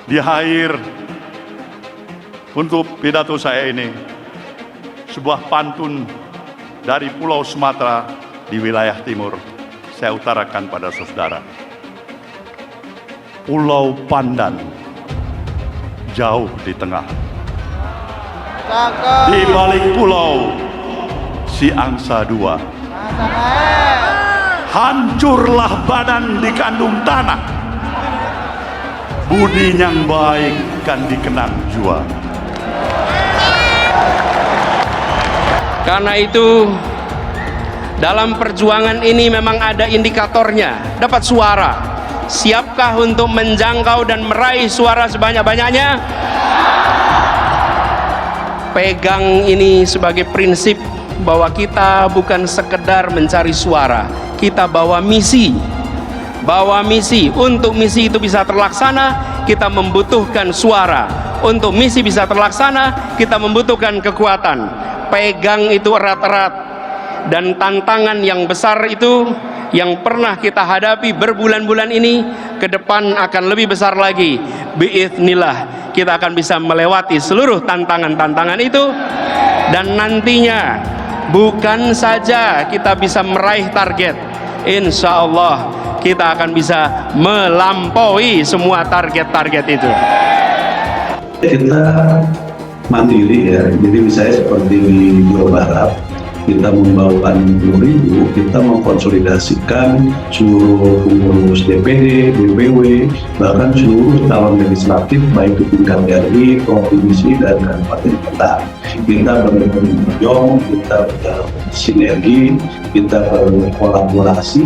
Di akhir untuk pidato saya ini, sebuah pantun dari Pulau Sumatera di wilayah timur saya utarakan pada saudara. Pulau Pandan jauh di tengah, di balik pulau si angsa dua, hancurlah badan dikandung tanah, budi yang baik kan dikenang jua. Karena itu dalam perjuangan ini memang ada indikatornya, dapat suara. Siapkah untuk menjangkau dan meraih suara sebanyak-banyaknya? Pegang ini sebagai prinsip bahwa kita bukan sekedar mencari suara, kita bawa misi. Bawa misi. Untuk misi itu bisa terlaksana, kita membutuhkan suara. Untuk misi bisa terlaksana, kita membutuhkan kekuatan. Pegang itu erat-erat. Dan tantangan yang besar itu yang pernah kita hadapi berbulan-bulan ini, ke depan akan lebih besar lagi. Biiznillah kita akan bisa melewati seluruh tantangan-tantangan itu, dan nantinya bukan saja kita bisa meraih target, insya Allah kita akan bisa melampaui semua target-target itu. Kita mandiri ya, jadi misalnya seperti di Jawa Barat, kita membawa 60.000, kita mengkonsolidasikan seluruh pengurus DPD, DPW, bahkan seluruh calon legislatif baik di tingkat RI, provinsi, dan kabupaten kota. Kita bergabung, kita bersinergi, kita berkolaborasi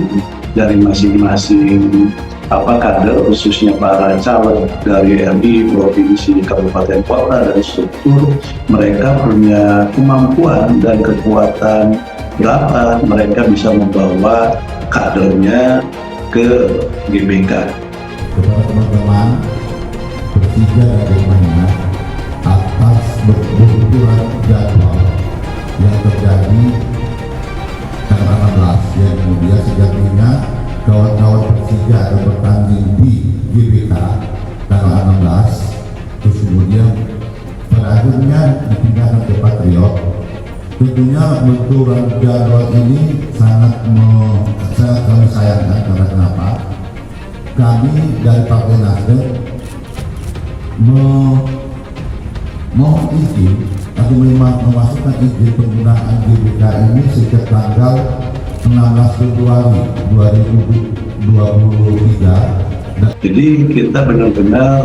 dari masing-masing kader, khususnya para caleg dari RI, provinsi, kabupaten kota, dan struktur. Mereka punya kemampuan dan kekuatan berapa mereka bisa membawa kadernya ke GBK. Kepada teman-teman bertiga bagaimana atas benturan jadwal yang terjadi tanggal 16, yang kemudian sejatinya kawan-kawan Persija akan bertanding di GBK tanggal 16, terus kemudian pada akhirnya dipindahkan ke Patriot. Tentunya benturan jadwal ini sangat kami sayangkan. Karena kenapa? Kami dari Partai Nasdem mohon izin atau memang memasukkan izin penggunaan GBK ini sejak tanggal 16 Februari 2023. Jadi kita benar-benar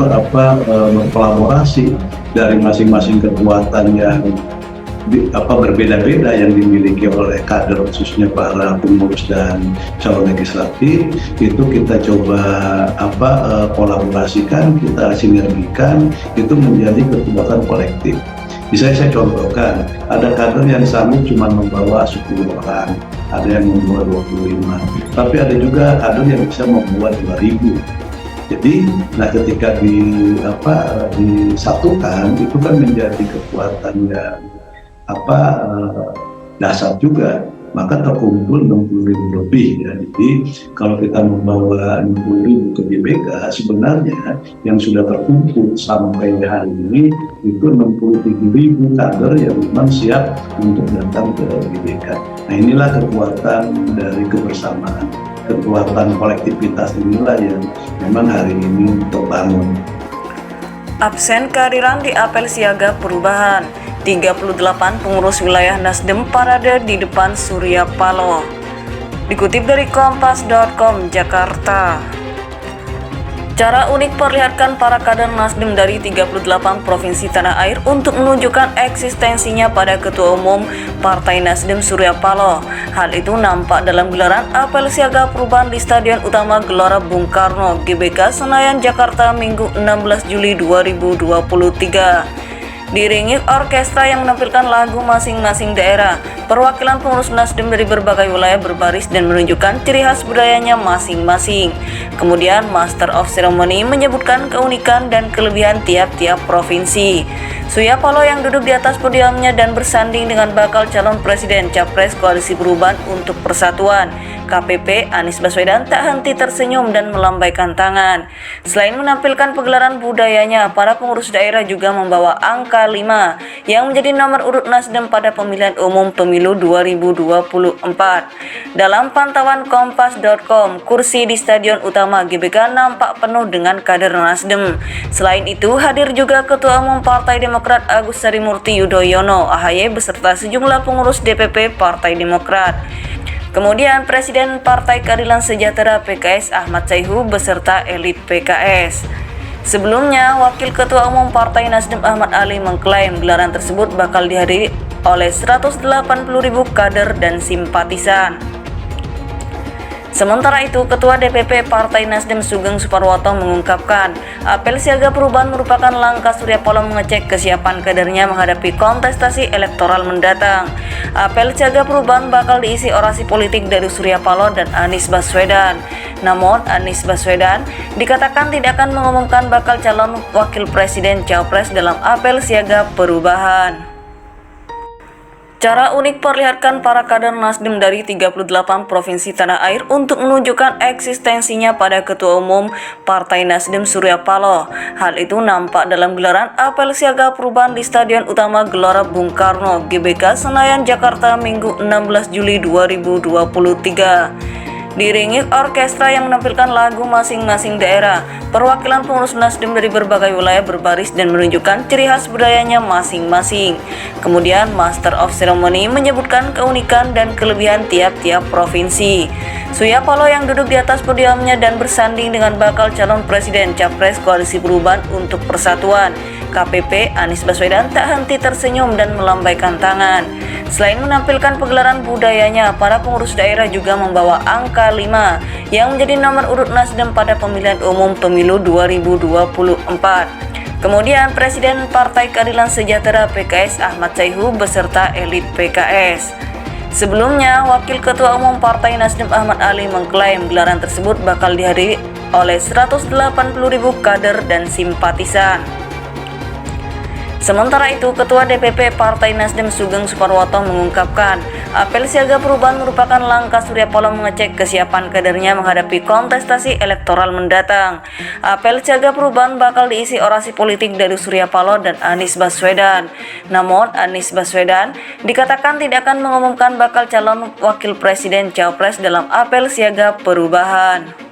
berkolaborasi dari masing-masing kekuatan yang berbeda-beda yang dimiliki oleh kader, khususnya para pengurus dan calon legislatif. Itu kita coba kolaborasikan, kita sinergikan, itu menjadi kekuatan kolektif. Bisa saya contohkan, ada kader yang sanggup cuma membawa 10 orang, ada yang membawa 25, tapi ada juga kader yang bisa membawa 2.000. Jadi, ketika disatukan, itu kan menjadi kekuatan yang dasar juga. Maka terkumpul 60.000 lebih ya. Jadi kalau kita membawa 60.000 ke GBK, sebenarnya yang sudah terkumpul sampai hari ini itu 63.000 kader yang memang siap untuk datang ke GBK. Nah, inilah kekuatan dari kebersamaan, kekuatan kolektivitas inilah yang memang hari ini terbangun. Absen kehadiran di apel siaga perubahan, 38 pengurus wilayah Nasdem parade di depan Surya Paloh. Dikutip dari Kompas.com, Jakarta. Cara unik perlihatkan para kader Nasdem dari 38 provinsi tanah air untuk menunjukkan eksistensinya pada Ketua Umum Partai Nasdem Surya Paloh. Hal itu nampak dalam gelaran apel siaga perubahan di Stadion Utama Gelora Bung Karno, GBK Senayan, Jakarta, Minggu 16 Juli 2023. Diiringi orkestra yang menampilkan lagu masing-masing daerah, perwakilan pengurus Nasdem dari berbagai wilayah berbaris dan menunjukkan ciri khas budayanya masing-masing. Kemudian Master of Ceremony menyebutkan keunikan dan kelebihan tiap-tiap provinsi. Surya Paloh yang duduk di atas podiumnya dan bersanding dengan bakal calon presiden Capres Koalisi Perubahan untuk Persatuan KPP Anies Baswedan tak henti tersenyum dan melambaikan tangan. Selain menampilkan pegelaran budayanya, para pengurus daerah juga membawa angka 5 yang menjadi nomor urut Nasdem pada pemilihan umum pemilu 2024. Dalam pantauan Kompas.com, kursi di Stadion Utama GBK nampak penuh dengan kader Nasdem. Selain itu, hadir juga Ketua Umum Partai Demokrat Agus Harimurti Yudhoyono, AHY beserta sejumlah pengurus DPP Partai Demokrat. Kemudian Presiden Partai Keadilan Sejahtera PKS Ahmad Saihu beserta elit PKS. Sebelumnya, Wakil Ketua Umum Partai Nasdem Ahmad Ali mengklaim gelaran tersebut bakal dihadiri oleh 180.000 kader dan simpatisan. Sementara itu, Ketua DPP Partai Nasdem Sugeng Suparwoto mengungkapkan, apel siaga perubahan merupakan langkah Surya Paloh mengecek kesiapan kadernya menghadapi kontestasi elektoral mendatang. Apel siaga perubahan bakal diisi orasi politik dari Surya Paloh dan Anies Baswedan. Namun, Anies Baswedan dikatakan tidak akan mengumumkan bakal calon wakil presiden Capres dalam apel siaga perubahan. Cara unik perlihatkan para kader Nasdem dari 38 provinsi tanah air untuk menunjukkan eksistensinya pada Ketua Umum Partai Nasdem Surya Paloh. Hal itu nampak dalam gelaran apel siaga perubahan di Stadion Utama Gelora Bung Karno, GBK Senayan, Jakarta, Minggu 16 Juli 2023. Diiringi orkestra yang menampilkan lagu masing-masing daerah, perwakilan pengurus Nasdem dari berbagai wilayah berbaris dan menunjukkan ciri khas budayanya masing-masing. Kemudian Master of Ceremony menyebutkan keunikan dan kelebihan tiap-tiap provinsi. Surya Paloh yang duduk di atas podiumnya dan bersanding dengan bakal calon presiden Capres Koalisi Perubahan untuk Persatuan KPP Anies Baswedan tak henti tersenyum dan melambaikan tangan. Selain menampilkan pegelaran budayanya, para pengurus daerah juga membawa angka 5 yang menjadi nomor urut Nasdem pada pemilihan umum pemilu 2024. Kemudian Presiden Partai Keadilan Sejahtera PKS Ahmad Saihu beserta elit PKS. Sebelumnya, Wakil Ketua Umum Partai Nasdem Ahmad Ali mengklaim gelaran tersebut bakal dihadiri oleh 180.000 kader dan simpatisan. Sementara itu, Ketua DPP Partai Nasdem Sugeng Suparwoto mengungkapkan, apel siaga perubahan merupakan langkah Surya Paloh mengecek kesiapan kadernya menghadapi kontestasi elektoral mendatang. Apel siaga perubahan bakal diisi orasi politik dari Surya Paloh dan Anies Baswedan. Namun, Anies Baswedan dikatakan tidak akan mengumumkan bakal calon wakil presiden Capres dalam apel siaga perubahan.